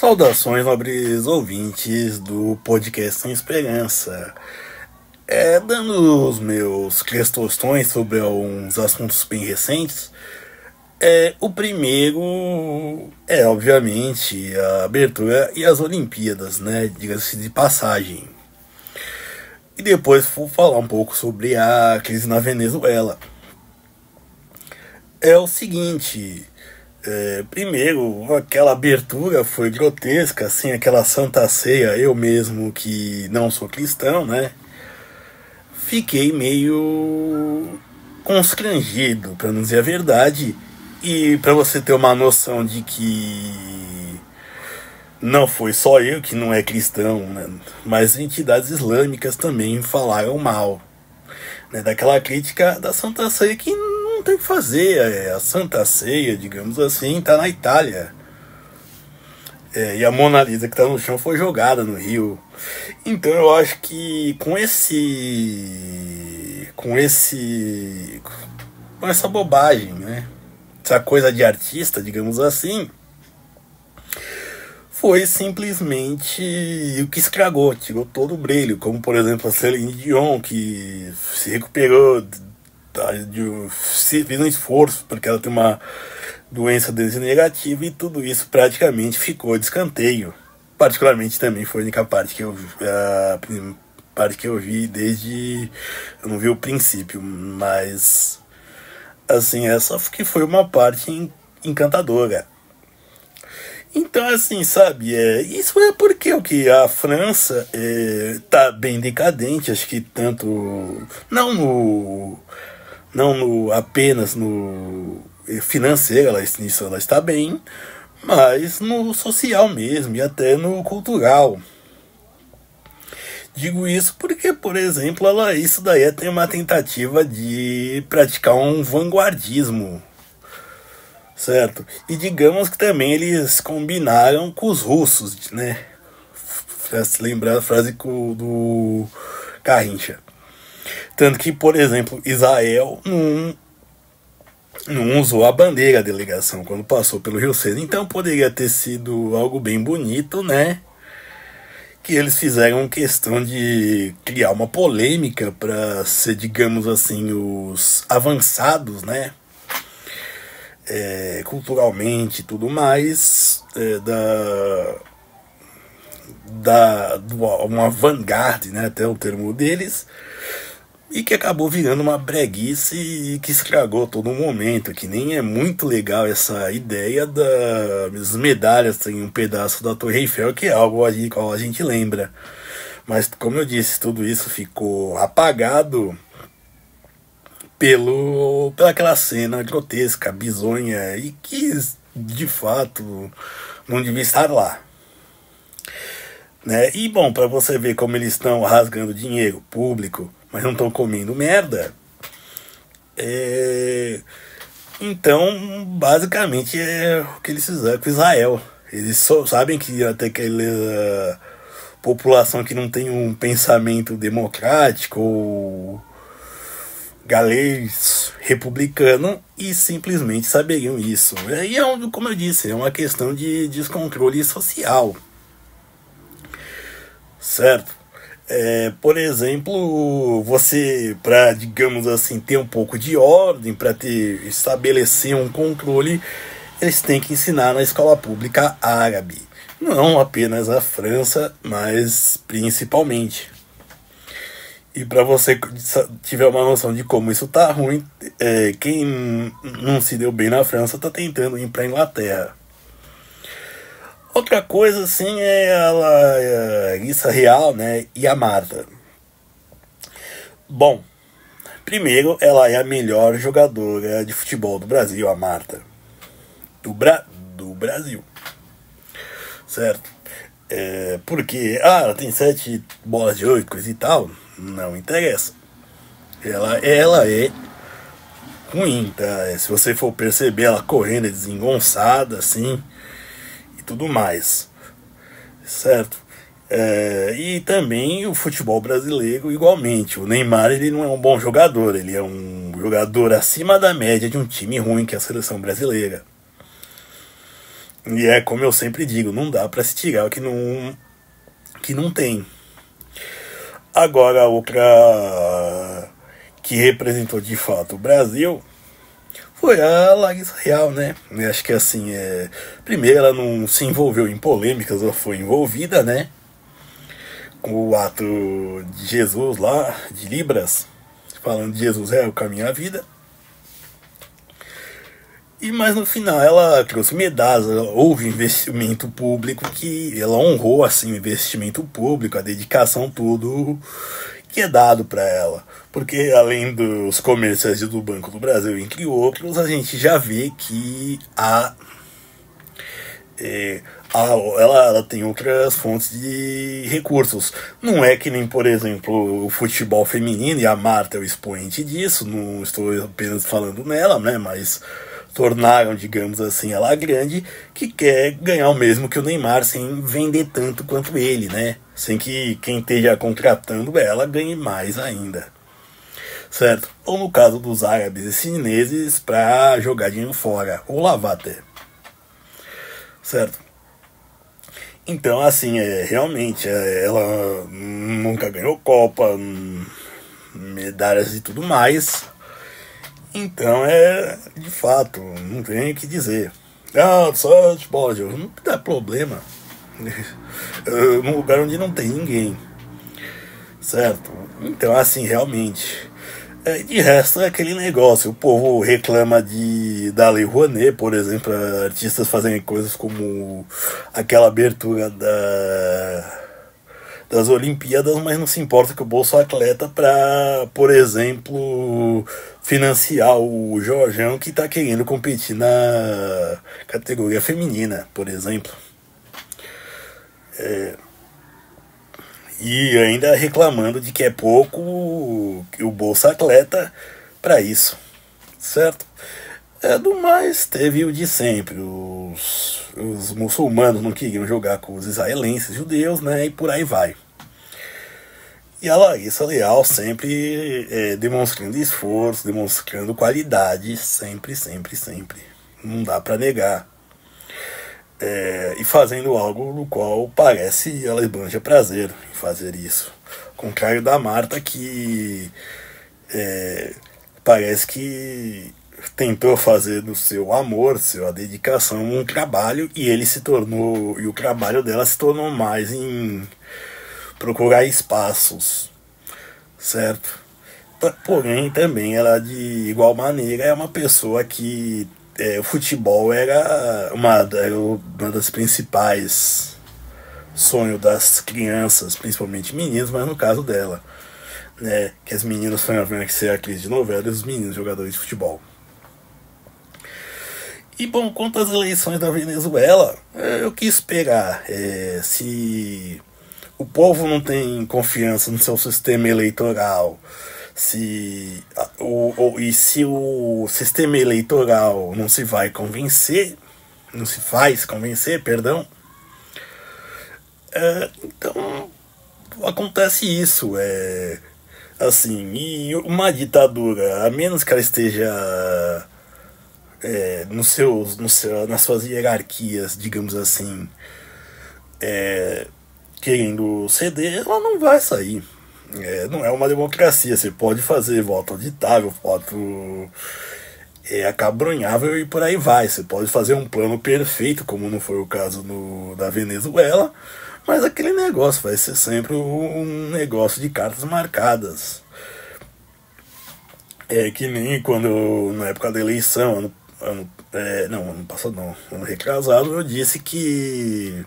Saudações, nobres ouvintes do podcast Sem Esperança. Dando os meus questões sobre alguns assuntos bem recentes. O primeiro obviamente, a abertura e as Olimpíadas, né? Diga-se de passagem. E depois vou falar um pouco sobre a crise na Venezuela. É o seguinte... primeiro, aquela abertura foi grotesca, assim, aquela Santa Ceia. Eu mesmo, que não sou cristão, né, fiquei meio constrangido, para não dizer a verdade. E para você ter uma noção de que não foi só eu que não é cristão, né, mas entidades islâmicas também falaram mal, né, daquela crítica da Santa Ceia, que não tem o que fazer. A Santa Ceia, digamos assim, tá na Itália. E a Mona Lisa que tá no chão foi jogada no rio. Então eu acho que com essa bobagem, né, essa coisa de artista, digamos assim, foi simplesmente o que estragou, tirou todo o brilho. Como por exemplo a Celine Dion, que se recuperou, fez um esforço porque ela tem uma doença degenerativa, e tudo isso praticamente ficou de escanteio. Particularmente também foi a única parte que eu vi desde... Eu não vi o princípio, mas assim, essa que foi uma parte encantadora. Então, assim, sabe, isso é porque o que a França tá bem decadente. Acho que tanto não apenas no financeiro, nisso ela está bem, mas no social mesmo e até no cultural. Digo isso porque, por exemplo, isso daí tem uma tentativa de praticar um vanguardismo, certo? E digamos que também eles combinaram com os russos, né? Pra se lembrar a frase do Garrincha. Tanto que, por exemplo, Israel não usou a bandeira da delegação quando passou pelo Rio Sena. Então poderia ter sido algo bem bonito, né? Que eles fizeram questão de criar uma polêmica para ser, digamos assim, os avançados, né? Culturalmente e tudo mais, uma vanguarda, né? Até o termo deles. E que acabou virando uma breguice e que estragou todo o momento. Que nem é muito legal essa ideia das medalhas em um pedaço da Torre Eiffel, que é algo ali qual a gente lembra. Mas, como eu disse, tudo isso ficou apagado pelaquela cena grotesca, bizonha, e que, de fato, não devia estar lá. Né? E, bom, para você ver como eles estão rasgando dinheiro público, mas não estão comendo merda. Então, basicamente, é o que eles fizeram com Israel. Eles só sabem que até aquela população que não tem um pensamento democrático ou galês republicano, e simplesmente saberiam isso. E como eu disse, é uma questão de descontrole social, certo? Por exemplo, você, para, digamos assim, ter um pouco de ordem, para estabelecer um controle, eles têm que ensinar na escola pública árabe. Não apenas a França, mas principalmente. E para você tiver uma noção de como isso tá ruim, quem não se deu bem na França tá tentando ir para a Inglaterra. Outra coisa, assim, é a Larissa Real, né, e a Marta. Bom, primeiro, ela é a melhor jogadora de futebol do Brasil, a Marta. Do Brasil. Certo? Porque, ela tem 7 bolas de 8, coisa e tal. Não interessa. Ela é ruim, tá? Se você for perceber, ela correndo desengonçada, assim, tudo mais, certo? E também o futebol brasileiro igualmente. O Neymar, ele não é um bom jogador, ele é um jogador acima da média de um time ruim, que é a seleção brasileira. E é como eu sempre digo, não dá para se tirar o que não tem. Agora, a outra que representou de fato o Brasil foi a Larissa Real, né? Eu acho que assim, primeiro ela não se envolveu em polêmicas, ela foi envolvida, né? Com o ato de Jesus lá, de Libras, falando de Jesus é o caminho à vida. Mas no final ela trouxe medalhas, houve investimento público que ela honrou assim o investimento público, a dedicação, tudo que é dado para ela. Porque além dos comerciais do Banco do Brasil, entre outros, a gente já vê que ela tem outras fontes de recursos. Não é que nem, por exemplo, o futebol feminino, e a Marta é o expoente disso, não estou apenas falando nela, né, mas tornaram, digamos assim, ela grande, que quer ganhar o mesmo que o Neymar sem vender tanto quanto ele, né? Sem que quem esteja contratando ela ganhe mais ainda. Certo? Ou no caso dos árabes e chineses, para jogar dinheiro fora, ou lavar até. Certo? Então, assim, realmente, ela nunca ganhou Copa, medalhas e tudo mais. Então, de fato, não tem o que dizer. Ah, só futebol, não dá problema. Num lugar onde não tem ninguém. Certo? Então, assim, realmente. De resto, é aquele negócio. O povo reclama da Lei Rouanet, por exemplo, artistas fazem coisas como aquela abertura das Olimpíadas, mas não se importa que o Bolsa Atleta para, por exemplo, financiar o Jorjão que está querendo competir na categoria feminina, por exemplo. E ainda reclamando de que é pouco o Bolsa Atleta para isso, certo? Do mais, teve o de sempre. Os muçulmanos não queriam jogar com os israelenses, judeus, né? E por aí vai. E a Larissa Leal sempre demonstrando esforço, demonstrando qualidade, sempre, sempre, sempre. Não dá para negar. E fazendo algo no qual parece ela esbanja prazer em fazer isso. Ao contrário da Marta, que parece que tentou fazer do seu amor, sua dedicação, um trabalho, e o trabalho dela se tornou mais em procurar espaços, certo? Porém, também ela, de igual maneira, é uma pessoa que o futebol era uma das principais sonhos das crianças, principalmente meninos, mas no caso dela, né, que as meninas foram vendo que ser atriz de novela e os meninos jogadores de futebol. E bom, quanto às eleições da Venezuela, eu quis esperar. Se o povo não tem confiança no seu sistema eleitoral, e se o sistema eleitoral não se faz convencer, perdão, então acontece isso, assim, e uma ditadura, a menos que ela esteja nas suas hierarquias, digamos assim, querendo ceder, ela não vai sair. Não é uma democracia. Você pode fazer voto auditável, voto acabrunhável e por aí vai. Você pode fazer um plano perfeito, como não foi o caso da Venezuela, mas aquele negócio vai ser sempre um negócio de cartas marcadas. Que nem quando, na época da eleição, ano passado não, ano retrasado, eu disse que,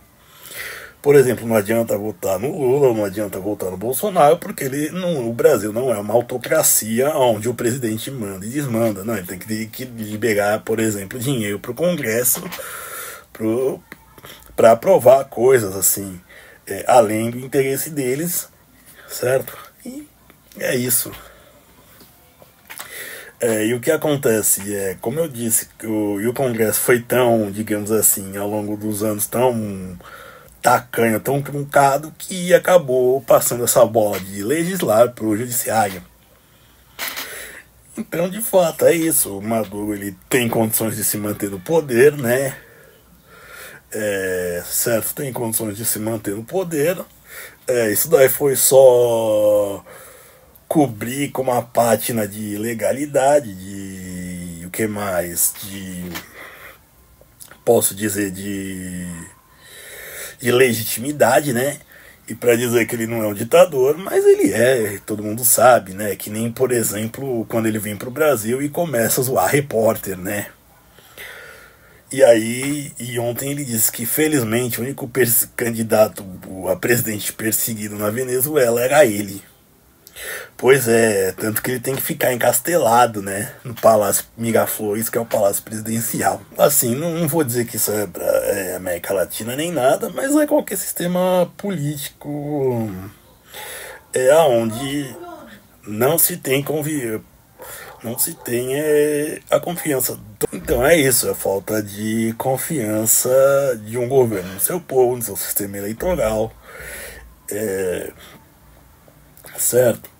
por exemplo, não adianta votar no Lula, não adianta votar no Bolsonaro, porque o Brasil não é uma autocracia onde o presidente manda e desmanda. Não, ele tem que liberar, por exemplo, dinheiro para o Congresso para aprovar coisas assim, além do interesse deles, certo? E é isso. E o que acontece como eu disse, o Congresso foi tão, digamos assim, ao longo dos anos, tão tacanho, tão truncado, que acabou passando essa bola de legislar para o judiciário. Então, de fato, é isso. O Maduro ele tem condições de se manter no poder, né? certo, tem condições de se manter no poder. Isso daí foi só cobrir com uma pátina de legalidade, de o que mais, de posso dizer de legitimidade, né? E para dizer que ele não é um ditador, mas ele é, todo mundo sabe, né? Que nem, por exemplo, quando ele vem pro Brasil e começa a zoar repórter, né? E ontem ele disse que felizmente o único candidato a presidente perseguido na Venezuela era ele. Pois é, tanto que ele tem que ficar encastelado, né, no Palácio Miraflores, que é o Palácio Presidencial. Assim, não vou dizer que isso é pra América Latina nem nada, mas é qualquer sistema político aonde não se tem não se tem a confiança. Então é isso, a falta de confiança de um governo no seu povo, no seu sistema eleitoral, certo?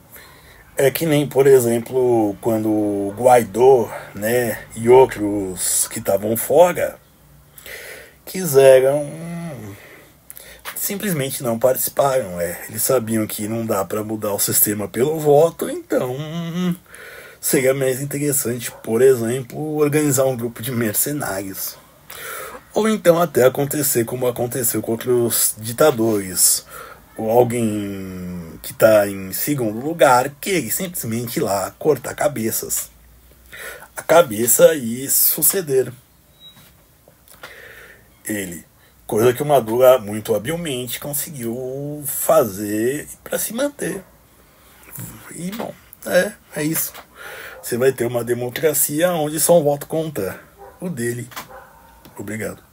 É que nem, por exemplo, quando o Guaidó, né, e outros que estavam fora quiseram, simplesmente não participaram. Eles sabiam que não dá para mudar o sistema pelo voto, então seria mais interessante, por exemplo, organizar um grupo de mercenários. Ou então até acontecer como aconteceu com outros ditadores. Ou alguém que está em segundo lugar querer simplesmente ir lá cortar a cabeça e suceder ele. Coisa que o Maduro muito habilmente conseguiu fazer para se manter. E bom, é isso. Você vai ter uma democracia onde só um voto conta. O dele. Obrigado.